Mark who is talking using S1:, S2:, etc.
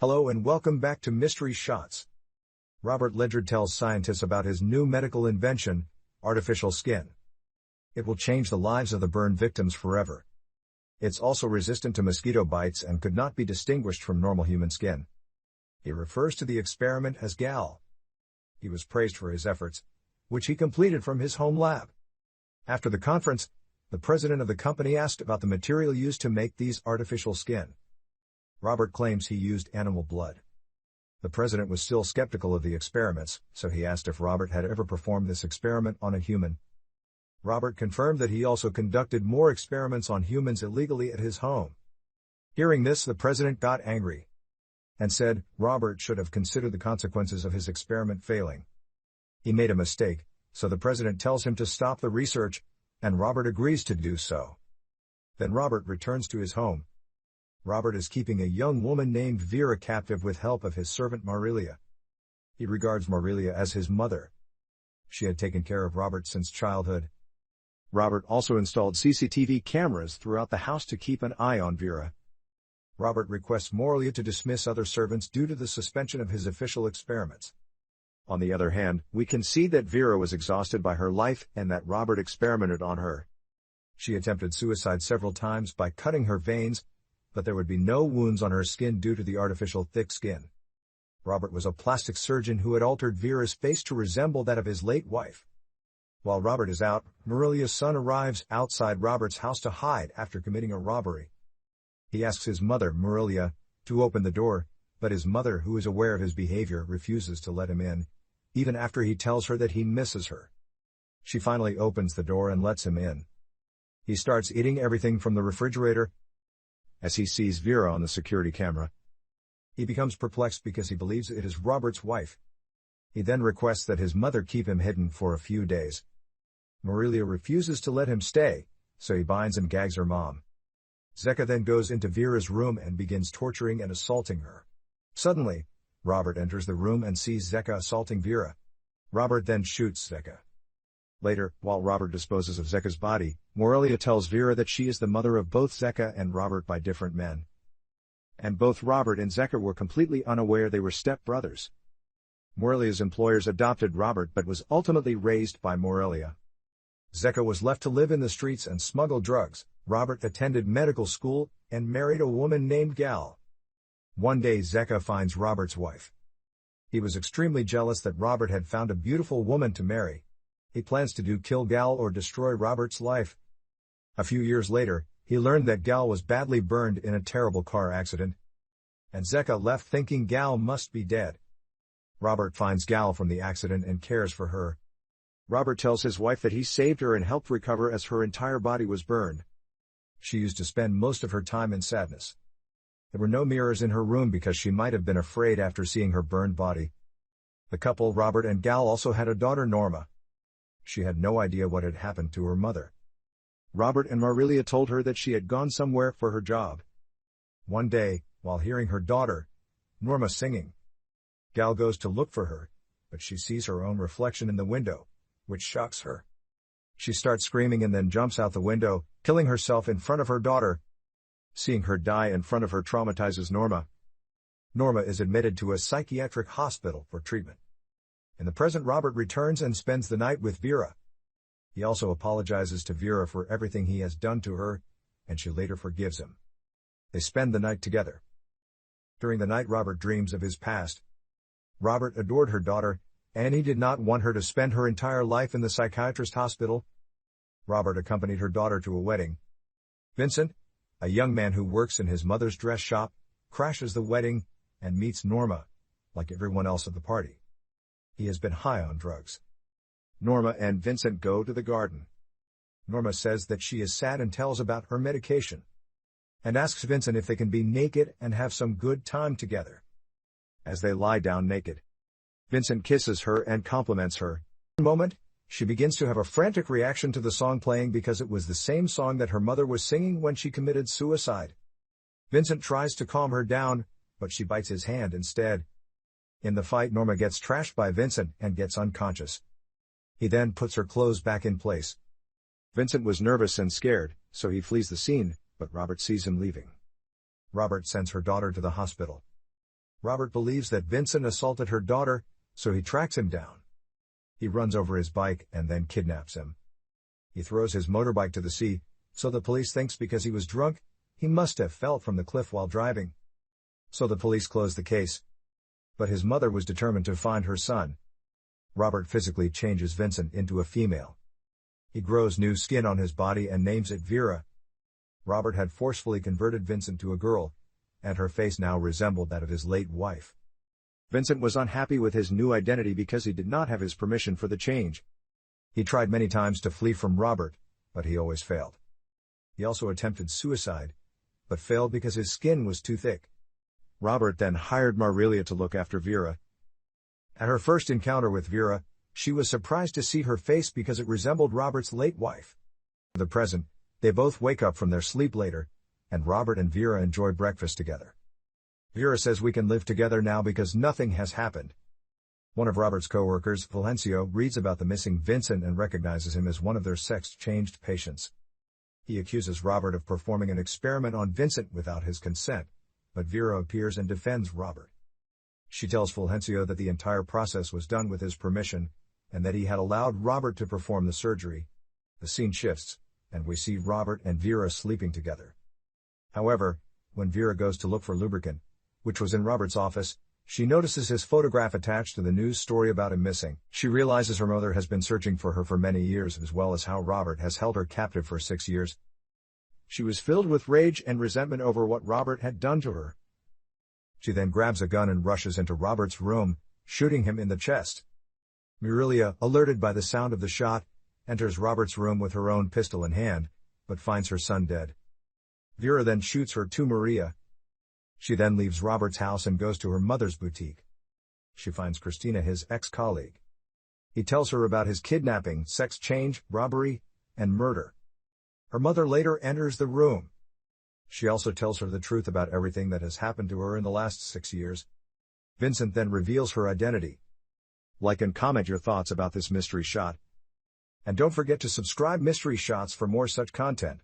S1: Hello and welcome back to Mystery Shots. Robert Ledyard tells scientists about his new medical invention, artificial skin. It will change the lives of the burn victims forever. It's also resistant to mosquito bites and could not be distinguished from normal human skin. He refers to the experiment as GAL. He was praised for his efforts, which he completed from his home lab. After the conference, the president of the company asked about the material used to make these artificial skin. Robert claims he used animal blood. The president was still skeptical of the experiments, so he asked if Robert had ever performed this experiment on a human. Robert confirmed that he also conducted more experiments on humans illegally at his home. Hearing this, the president got angry and said Robert should have considered the consequences of his experiment failing. He made a mistake, so the president tells him to stop the research, and Robert agrees to do so. Then Robert returns to his home. Robert is keeping a young woman named Vera captive with help of his servant Marilia. He regards Marilia as his mother. She had taken care of Robert since childhood. Robert also installed CCTV cameras throughout the house to keep an eye on Vera. Robert requests Marilia to dismiss other servants due to the suspension of his official experiments. On the other hand, we can see that Vera was exhausted by her life and that Robert experimented on her. She attempted suicide several times by cutting her veins, but there would be no wounds on her skin due to the artificial thick skin. Robert was a plastic surgeon who had altered Vera's face to resemble that of his late wife. While Robert is out, Marilia's son arrives outside Robert's house to hide after committing a robbery. He asks his mother, Marilia, to open the door, but his mother, who is aware of his behavior, refuses to let him in, even after he tells her that he misses her. She finally opens the door and lets him in. He starts eating everything from the refrigerator. As he sees Vera on the security camera, he becomes perplexed because he believes it is Robert's wife. He then requests that his mother keep him hidden for a few days. Marilia refuses to let him stay, so he binds and gags her mom. Zeka then goes into Vera's room and begins torturing and assaulting her. Suddenly, Robert enters the room and sees Zeka assaulting Vera. Robert then shoots Zeka. Later, while Robert disposes of Zeka's body, Marilia tells Vera that she is the mother of both Zeka and Robert by different men. And both Robert and Zeka were completely unaware they were step-brothers. Marilia's employers adopted Robert but was ultimately raised by Marilia. Zeka was left to live in the streets and smuggle drugs. Robert attended medical school and married a woman named Gal. One day Zeka finds Robert's wife. He was extremely jealous that Robert had found a beautiful woman to marry. He plans to kill Gal or destroy Robert's life. A few years later, he learned that Gal was badly burned in a terrible car accident, and Zeka left thinking Gal must be dead. Robert finds Gal from the accident and cares for her. Robert tells his wife that he saved her and helped recover as her entire body was burned. She used to spend most of her time in sadness. There were no mirrors in her room because she might have been afraid after seeing her burned body. The couple, Robert and Gal, also had a daughter, Norma. She had no idea what had happened to her mother. Robert and Marilia told her that she had gone somewhere for her job. One day, while hearing her daughter, Norma, singing, Gal goes to look for her, but she sees her own reflection in the window, which shocks her. She starts screaming and then jumps out the window, killing herself in front of her daughter. Seeing her die in front of her traumatizes Norma. Norma is admitted to a psychiatric hospital for treatment. In the present, Robert returns and spends the night with Vera. He also apologizes to Vera for everything he has done to her, and she later forgives him. They spend the night together. During the night, Robert dreams of his past. Robert adored her daughter, and he did not want her to spend her entire life in the psychiatrist hospital. Robert accompanied her daughter to a wedding. Vincent, a young man who works in his mother's dress shop, crashes the wedding and meets Norma, like everyone else at the party. He has been high on drugs. Norma and Vincent go to the garden. Norma says that she is sad and tells about her medication, and asks Vincent if they can be naked and have some good time together. As they lie down naked, Vincent kisses her and compliments her. In a moment, she begins to have a frantic reaction to the song playing because it was the same song that her mother was singing when she committed suicide. Vincent tries to calm her down, but she bites his hand instead. In the fight, Norma gets trashed by Vincent and gets unconscious. He then puts her clothes back in place. Vincent was nervous and scared, so he flees the scene, but Robert sees him leaving. Robert sends her daughter to the hospital. Robert believes that Vincent assaulted her daughter, so he tracks him down. He runs over his bike and then kidnaps him. He throws his motorbike to the sea, so the police thinks because he was drunk, he must have fell from the cliff while driving. So the police close the case. But his mother was determined to find her son. Robert physically changes Vincent into a female. He grows new skin on his body and names it Vera. Robert had forcefully converted Vincent to a girl, and her face now resembled that of his late wife. Vincent was unhappy with his new identity because he did not have his permission for the change. He tried many times to flee from Robert, but he always failed. He also attempted suicide, but failed because his skin was too thick. Robert then hired Marilia to look after Vera. At her first encounter with Vera, she was surprised to see her face because it resembled Robert's late wife. In the present, they both wake up from their sleep later, and Robert and Vera enjoy breakfast together. Vera says we can live together now because nothing has happened. One of Robert's co-workers, Fulgencio, reads about the missing Vincent and recognizes him as one of their sex-changed patients. He accuses Robert of performing an experiment on Vincent without his consent, but Vera appears and defends Robert. She tells Fulgencio that the entire process was done with his permission, and that he had allowed Robert to perform the surgery. The scene shifts, and we see Robert and Vera sleeping together. However, when Vera goes to look for lubricant, which was in Robert's office, she notices his photograph attached to the news story about him missing. She realizes her mother has been searching for her for many years, as well as how Robert has held her captive for 6 years. She was filled with rage and resentment over what Robert had done to her. She then grabs a gun and rushes into Robert's room, shooting him in the chest. Marilia, alerted by the sound of the shot, enters Robert's room with her own pistol in hand, but finds her son dead. Vera then shoots her to Maria. She then leaves Robert's house and goes to her mother's boutique. She finds Christina, his ex-colleague. He tells her about his kidnapping, sex change, robbery, and murder. Her mother later enters the room. She also tells her the truth about everything that has happened to her in the last 6 years. Vincent then reveals her identity. Like and comment your thoughts about this mystery shot. And don't forget to subscribe Mystery Shots for more such content.